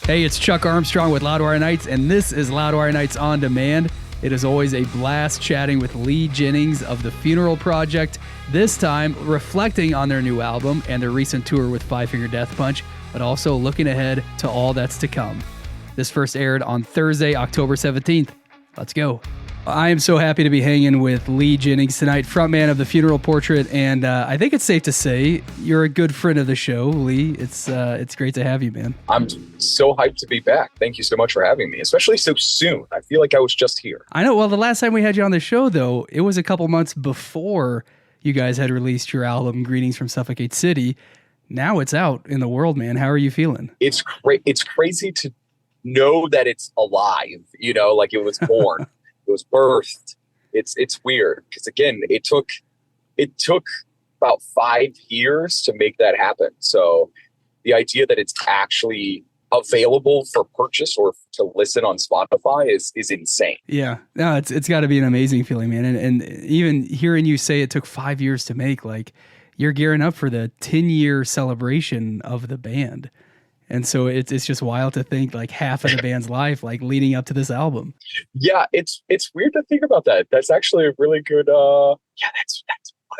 Hey, it's Chuck Armstrong with Loudwire Nights, and this is Loudwire Nights On Demand. It is always a blast chatting with Lee Jennings of The Funeral Project, this time reflecting on their new album and their recent tour with Five Finger Death Punch, but also looking ahead to all that's to come. This first aired on Thursday, October 17th. Let's go. I am so happy to be hanging with Lee Jennings tonight, frontman of The Funeral Portrait, and I think it's safe to say you're a good friend of the show, Lee. It's great to have you, man. I'm so hyped to be back. Thank you so much for having me, especially so soon. I feel like I was just here. I know. Well, the last time we had you on the show, though, it was a couple months before you guys had released your album, Greetings from Suffocate City. Now it's out in the world, man. How are you feeling? It's great. It's crazy to know that it's alive, like it was born. It was birthed. It's weird because again, it took about 5 years to make that happen. So the idea that it's actually available for purchase or to listen on Spotify is insane. Yeah, no, it's got to be an amazing feeling, man. And even hearing you say it took 5 years to make, like you're gearing up for the 10-year celebration of the band. And so it's just wild to think like half of the band's life, like leading up to this album. Yeah, it's weird to think about that. That's actually a really good, that's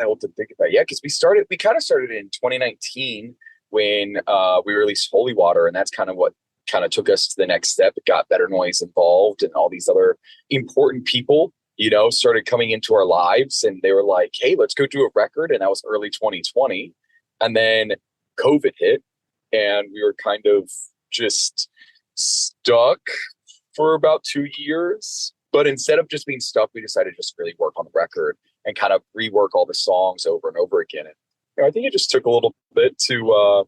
wild to think about. Yeah, because we kind of started in 2019 when we released Holy Water, and that's kind of what kind of took us to the next step. It got Better Noise involved, and all these other important people, started coming into our lives, and they were like, hey, let's go do a record. And that was early 2020. And then COVID hit. And we were kind of just stuck for about 2 years. But instead of just being stuck, we decided to just really work on the record and kind of rework all the songs over and over again. And I think it just took a little bit to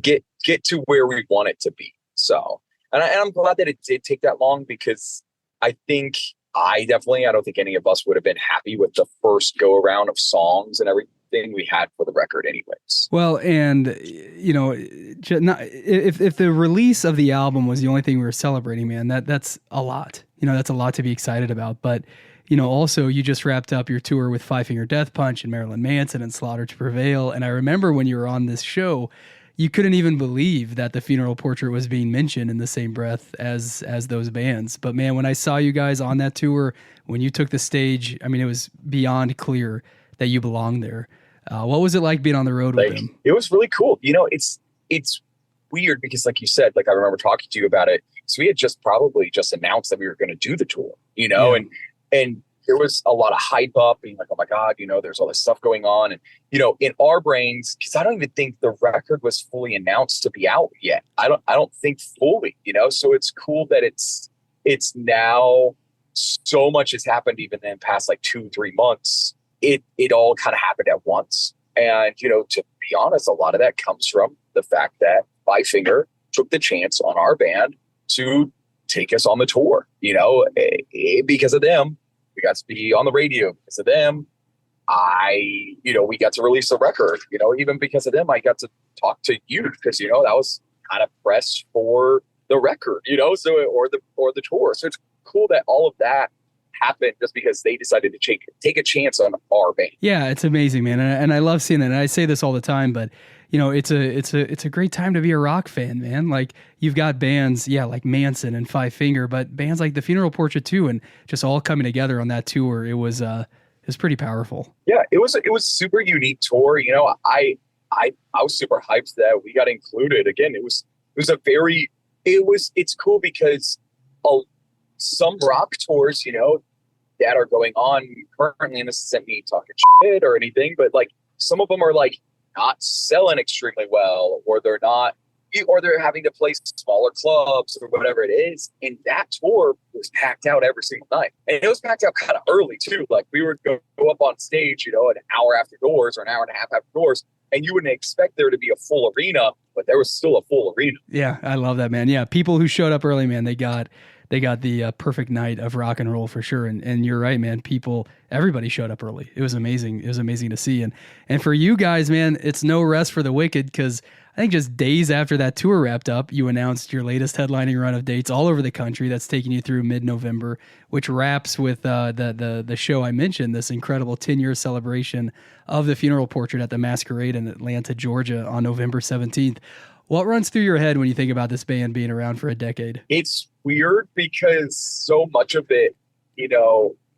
get to where we want it to be. So, and I'm glad that it did take that long, because I think I don't think any of us would have been happy with the first go around of songs and everything we had for the record anyways. Well, and if the release of the album was the only thing we were celebrating, man, that's a lot. That's a lot to be excited about. But also you just wrapped up your tour with Five Finger Death Punch and Marilyn Manson and Slaughter to Prevail. And I remember when you were on this show, you couldn't even believe that The Funeral Portrait was being mentioned in the same breath as those bands. But man, when I saw you guys on that tour, when you took the stage, I mean, it was beyond clear that you belonged there. What was it like being on the road with them? It was really cool. It's weird because, like you said, like I remember talking to you about it. So we had probably just announced that we were going to do the tour, Yeah. and there was a lot of hype up, being like, oh my God, there's all this stuff going on. And, in our brains, because I don't even think the record was fully announced to be out yet. I don't think fully, so it's cool that it's now so much has happened even in the past like 2-3 months. It all kind of happened at once. And, to be honest, a lot of that comes from the fact that Five Finger took the chance on our band to take us on the tour. Because of them, we got to be on the radio. Because of them, we got to release the record. Even because of them, I got to talk to you because, that was kind of press for the record, so or the tour. So it's cool that all of that happened just because they decided to take a chance on our band. Yeah, it's amazing, man, and I love seeing it. And I say this all the time, but it's a great time to be a rock fan, man. Like you've got bands, like Manson and Five Finger, but bands like The Funeral Portrait too, and just all coming together on that tour. It was pretty powerful. Yeah, it was a super unique tour. I was super hyped that we got included. Again, it's cool because some rock tours, that are going on currently, and this isn't me talking shit or anything, but like some of them are like not selling extremely well, or they're having to play smaller clubs or whatever it is. And that tour was packed out every single night. And it was packed out kind of early too. Like we would go up on stage, an hour after doors or an hour and a half after doors. And you wouldn't expect there to be a full arena, but there was still a full arena. Yeah, I love that, man. Yeah, people who showed up early, man, they got the perfect night of rock and roll for sure. And you're right, man. Everybody showed up early. It was amazing. It was amazing to see. And for you guys, man, it's no rest for the wicked, because I think just days after that tour wrapped up, you announced your latest headlining run of dates all over the country. That's taking you through mid-November, which wraps with the show I mentioned, this incredible 10-year celebration of The Funeral Portrait at the Masquerade in Atlanta, Georgia on November 17th. What runs through your head when you think about this band being around for a decade? It's weird because so much of it,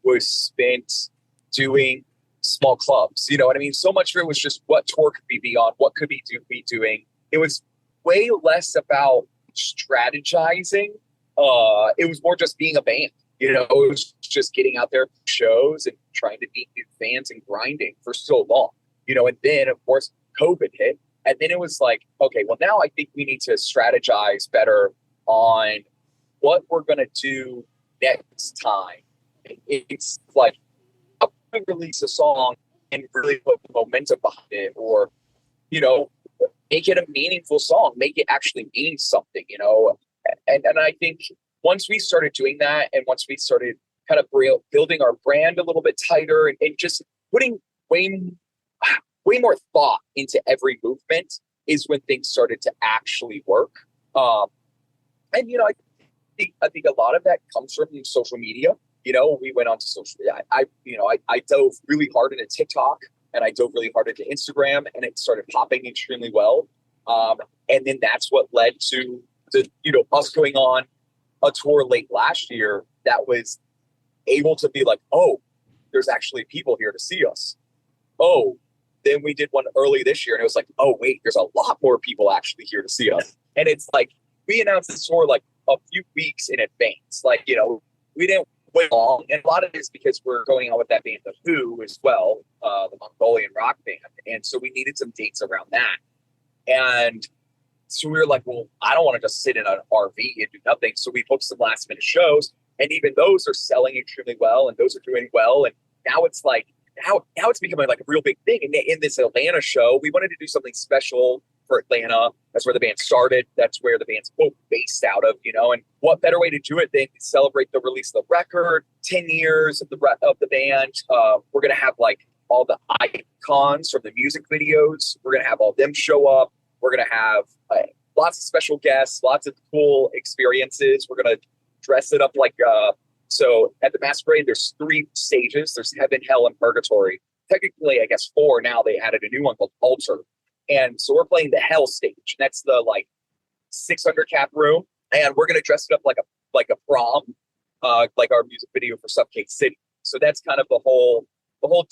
was spent doing small clubs. You know what I mean? So much of it was just what tour could we be on? What could we be doing? It was way less about strategizing. It was more just being a band. It was just getting out there for shows and trying to meet new fans and grinding for so long. And then of course COVID hit. And then it was like, okay, well now I think we need to strategize better on what we're going to do next time. It's like, how can we release a song and really put the momentum behind it, or, make it a meaningful song, make it actually mean something, And I think once we started doing that, and once we started kind of building our brand a little bit tighter, and just putting way more thought into every movement, is when things started to actually work. And I think a lot of that comes from social media. We went on to social. I dove really hard into TikTok, and I dove really hard into Instagram, and it started popping extremely well. And then that's what led to us going on a tour late last year that was able to be like, oh, there's actually people here to see us. Oh, then we did one early this year, and it was like, oh wait, there's a lot more people actually here to see us. And it's like, we announced this tour like a few weeks in advance. Like, we didn't wait long. And a lot of it is because we're going on with that band, The Who, as well, the Mongolian rock band. And so we needed some dates around that. And so we were like, well, I don't want to just sit in an RV and do nothing. So we booked some last minute shows, and even those are selling extremely well, and those are doing well. And now it's like, now it's becoming like a real big thing. And in this Atlanta show, we wanted to do something special for Atlanta. That's where the band started. That's where the band's quote based out of, and what better way to do it than to celebrate the release of the record, 10 years of the band. We're going to have like all the icons from the music videos. We're going to have all them show up. We're going to have lots of special guests, lots of cool experiences. We're going to dress it up like, so at the Masquerade, there's 3 stages. There's Heaven, Hell, and Purgatory. Technically, I guess 4 now. They added a new one called Altar. And so we're playing the Hell stage. And that's the like 600 cap room. And we're going to dress it up like a prom, like our music video for Suffocating City. So that's kind of the whole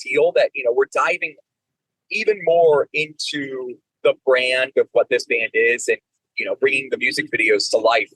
deal, that, we're diving even more into the brand of what this band is, and, bringing the music videos to life,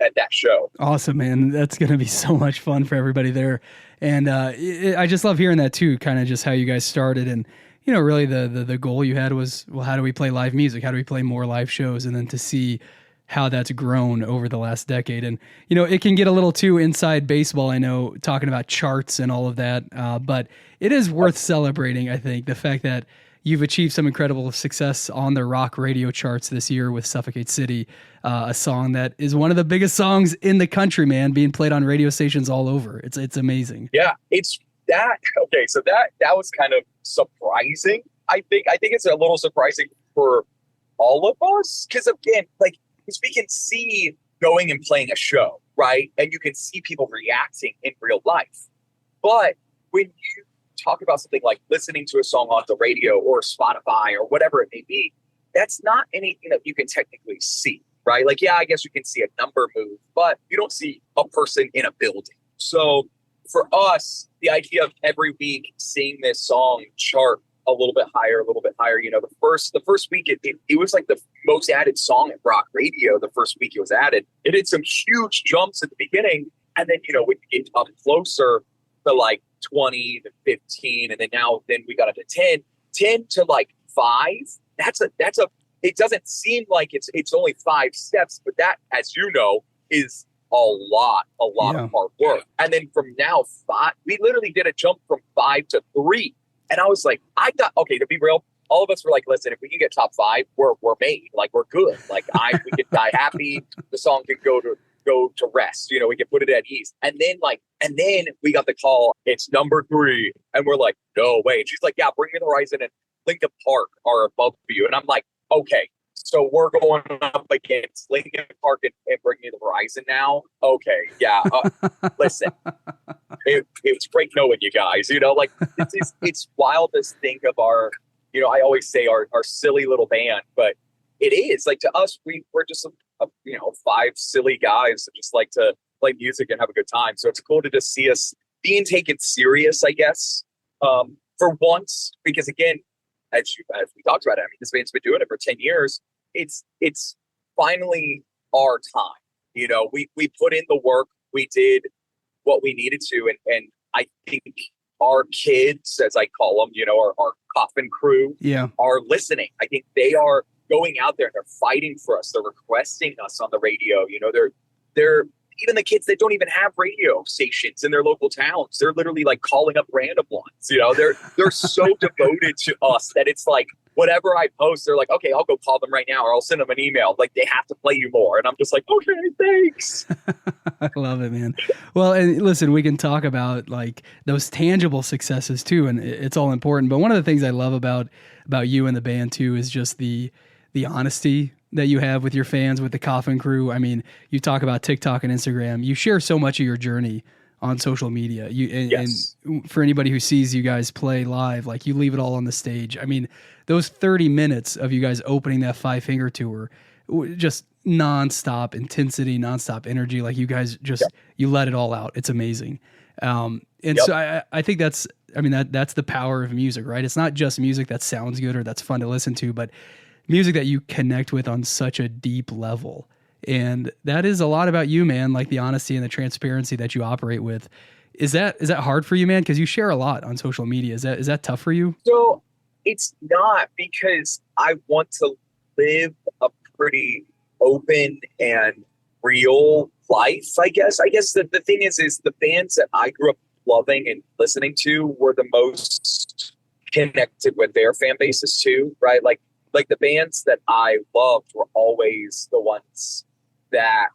at that show. Awesome, man. That's going to be so much fun for everybody there. And I just love hearing that too, kind of just how you guys started. And, really the goal you had was, well, how do we play live music? How do we play more live shows? And then to see how that's grown over the last decade. And, it can get a little too inside baseball, I know, talking about charts and all of that. But it is worth celebrating, I think, the fact that you've achieved some incredible success on the rock radio charts this year with Suffocate City, a song that is one of the biggest songs in the country, man, being played on radio stations all over. It's amazing. Yeah, it's that. Okay, so that was kind of surprising. I think it's a little surprising for all of us, because again, like, because we can see going and playing a show, right? And you can see people reacting in real life. But when you talk about something like listening to a song on the radio or Spotify or whatever it may be, that's not anything that you can technically see, right? Like, yeah, I guess you can see a number move, but you don't see a person in a building. So for us, the idea of every week seeing this song chart a little bit higher, the first week it was like the most added song at rock radio. The first week it was added, it did some huge jumps at the beginning, and then when you get up closer to like 20 to 15, and then we got up to 10 to like 5. That's a it doesn't seem like it's only 5 steps, but that, as you know, is a lot of hard work. And then from now 5, we literally did a jump from 5 to 3. And I was like, I thought, okay, to be real, all of us were like, listen, if we can get top 5, we're made. Like, we're good. Like, we could die happy. The song could go to rest. We can put it at ease. And then we got the call, it's number 3. And we're like, no way. And she's like, yeah, Bring Me the Horizon and Linkin Park are above you. And I'm like, okay, so we're going up against Linkin Park and Bring Me the Horizon now. Okay, yeah. Listen, it was great knowing you guys. Like, it's wild to think of our, I always say our silly little band, but it is like, to us, we're just five silly guys that just like to play music and have a good time. So it's cool to just see us being taken serious, I guess, for once, because again, as we talked about it, I mean, this band's been doing it for 10 years. It's finally our time. We put in the work, we did what we needed to, and I think our kids, as I call them, our coffin crew, Yeah. are listening. I think they are going out there and they're fighting for us. They're requesting us on the radio. They're even the kids that don't even have radio stations in their local towns. They're literally like calling up random ones. They're so devoted to us that it's like, whatever I post, they're like, okay, I'll go call them right now, or I'll send them an email. Like, they have to play you more. And I'm just like, okay, thanks. I love it, man. Well, and listen, we can talk about like those tangible successes too, and it's all important. But one of the things I love about you and the band too is just the honesty that you have with your fans, with the Coffin Crew. I mean, you talk about TikTok and Instagram. You share so much of your journey on social media. Yes. And for anybody who sees you guys play live, like, you leave it all on the stage. I mean, those 30 minutes of you guys opening that Five Finger tour, just nonstop intensity, nonstop energy. Like, you guys just, you let it all out. It's amazing. So I think that's the power of music, right? It's not just music that sounds good or that's fun to listen to, but music that you connect with on such a deep level. And that is a lot about you, man, like the honesty and the transparency that you operate with. Is that hard for you, man? Because you share a lot on social media. Is that tough for you? So it's not, because I want to live a pretty open and real life, I guess. I guess the thing is the bands that I grew up loving and listening to were the most connected with their fan bases too, right? Like the bands that I loved were always the ones that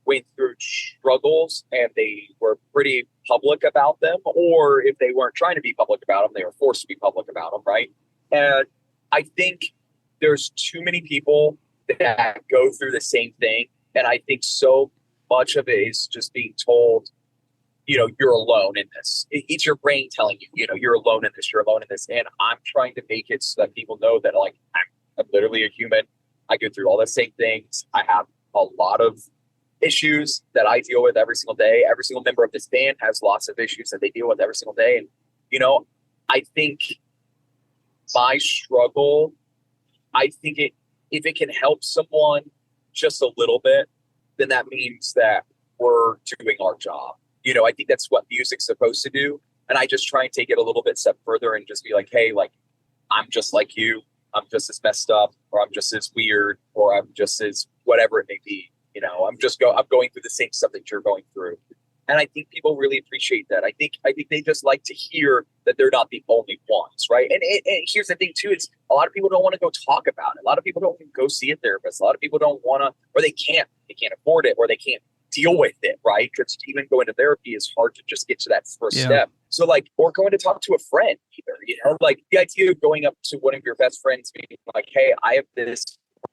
went through struggles and they were pretty public about them, or if they weren't trying to be public about them, they were forced to be public about them, right? And I think there's too many people that go through the same thing, and I think so much of it is just being told, you're alone in this. It's your brain telling you, you're alone in this, and I'm trying to make it so that people know that, like, I'm literally a human. I go through all the same things. I have a lot of issues that I deal with every single day. Every single member of this band has lots of issues that they deal with every single day. And, I think my struggle, if it can help someone just a little bit, then that means that we're doing our job. I think that's what music's supposed to do. And I just try and take it a little bit step further and just be like, hey, like, I'm just like you. I'm just as messed up, or I'm just as weird, or I'm just as whatever it may be. I'm going through the same stuff that you're going through. And I think people really appreciate that. I think they just like to hear that they're not the only ones, right? And here's the thing too, is a lot of people don't want to go talk about it. A lot of people don't go see a therapist. A lot of people don't want to, or they can't afford it, or they can't deal with it, right? Because even going to therapy is hard to just get to that first step. So like, or going to talk to a friend either, like the idea of going up to one of your best friends being like, hey, I have this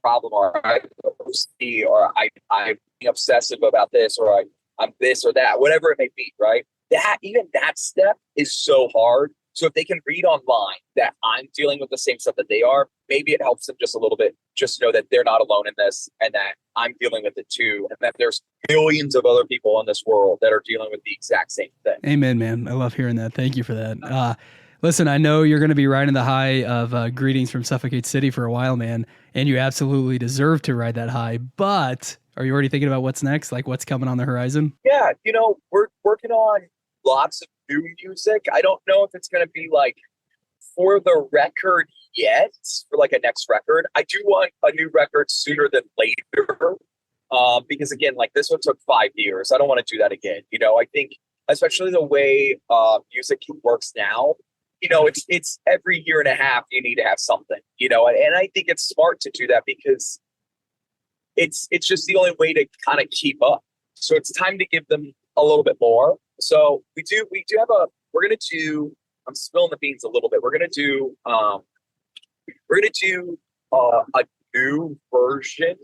problem, or I have OCD, or I'm obsessive about this, or I'm this or that, whatever it may be, right? Even that step is so hard. So if they can read online that I'm dealing with the same stuff that they are, maybe it helps them just a little bit, just know that they're not alone in this, and that I'm dealing with it too, and that there's millions of other people in this world that are dealing with the exact same thing. Amen, man. I love hearing that. Thank you for that. Listen, I know you're going to be riding the high of Greetings from Suffocate City for a while, man, and you absolutely deserve to ride that high. But are you already thinking about what's next? Like, what's coming on the horizon? Yeah, we're working on lots of new music. I don't know if it's going to be like for the record yet, for like a next record. I do want a new record sooner than later, because again, like this one took 5 years. I don't want to do that again. I think especially the way music works now, it's every year and a half you need to have something, and I think it's smart to do that because it's just the only way to kind of keep up. So it's time to give them a little bit more. So we do have we're going to do, I'm spilling the beans a little bit. We're going to do a new version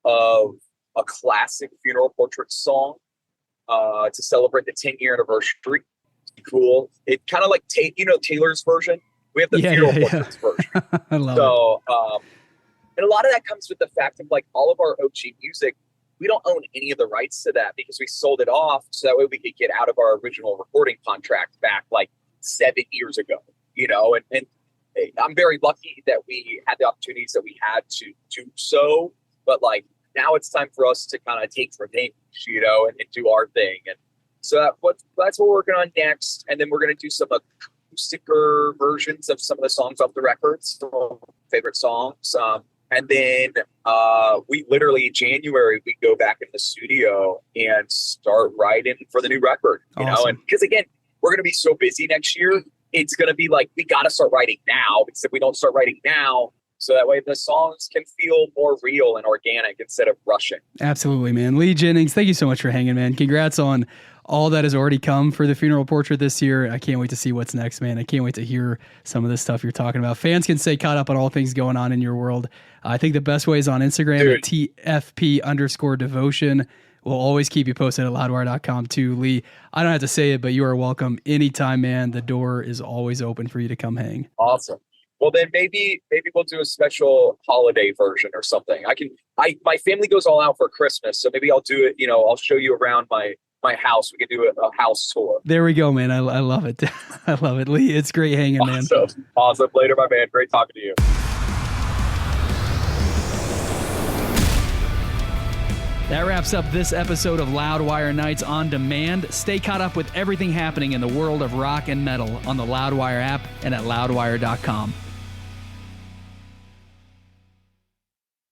of a classic funeral portrait song to celebrate the 10-year anniversary. Cool. It kind of like Taylor's version. We have the funeral portraits version. I love it. And a lot of that comes with the fact of like all of our OG music, we don't own any of the rights to that because we sold it off so that way we could get out of our original recording contract back like 7 years ago, and I'm very lucky that we had the opportunities that we had to do so. But like now it's time for us to kind of take revenge, and do our thing. And so that's what we're working on next. And then we're going to do some acousticer versions of some of the songs off the records, some of my favorite songs. And then we literally January, we go back in the studio and start writing for the new record, Awesome. and because again, we're going to be so busy next year. It's going to be like, we got to start writing now, because if we don't start writing now, so that way the songs can feel more real and organic instead of rushing. Absolutely, man. Lee Jennings, thank you so much for hanging, man. Congrats on all that has already come for the Funeral Portrait this year. I can't wait to see what's next, man. I can't wait to hear some of this stuff you're talking about. Fans can stay caught up on all things going on in your world. I think the best way is on Instagram at TFP_devotion. We'll always keep you posted at loudwire.com too. Lee, I don't have to say it, but you are welcome anytime, man. The door is always open for you to come hang. Awesome. Well, then maybe we'll do a special holiday version or something. My family goes all out for Christmas, so maybe I'll do it. I'll show you around my house. We can do a house tour. There we go, man. I love it. I love it. Lee, it's great hanging, man. Awesome. Later, my man. Great talking to you. That wraps up this episode of Loudwire Nights on Demand. Stay caught up with everything happening in the world of rock and metal on the Loudwire app and at loudwire.com.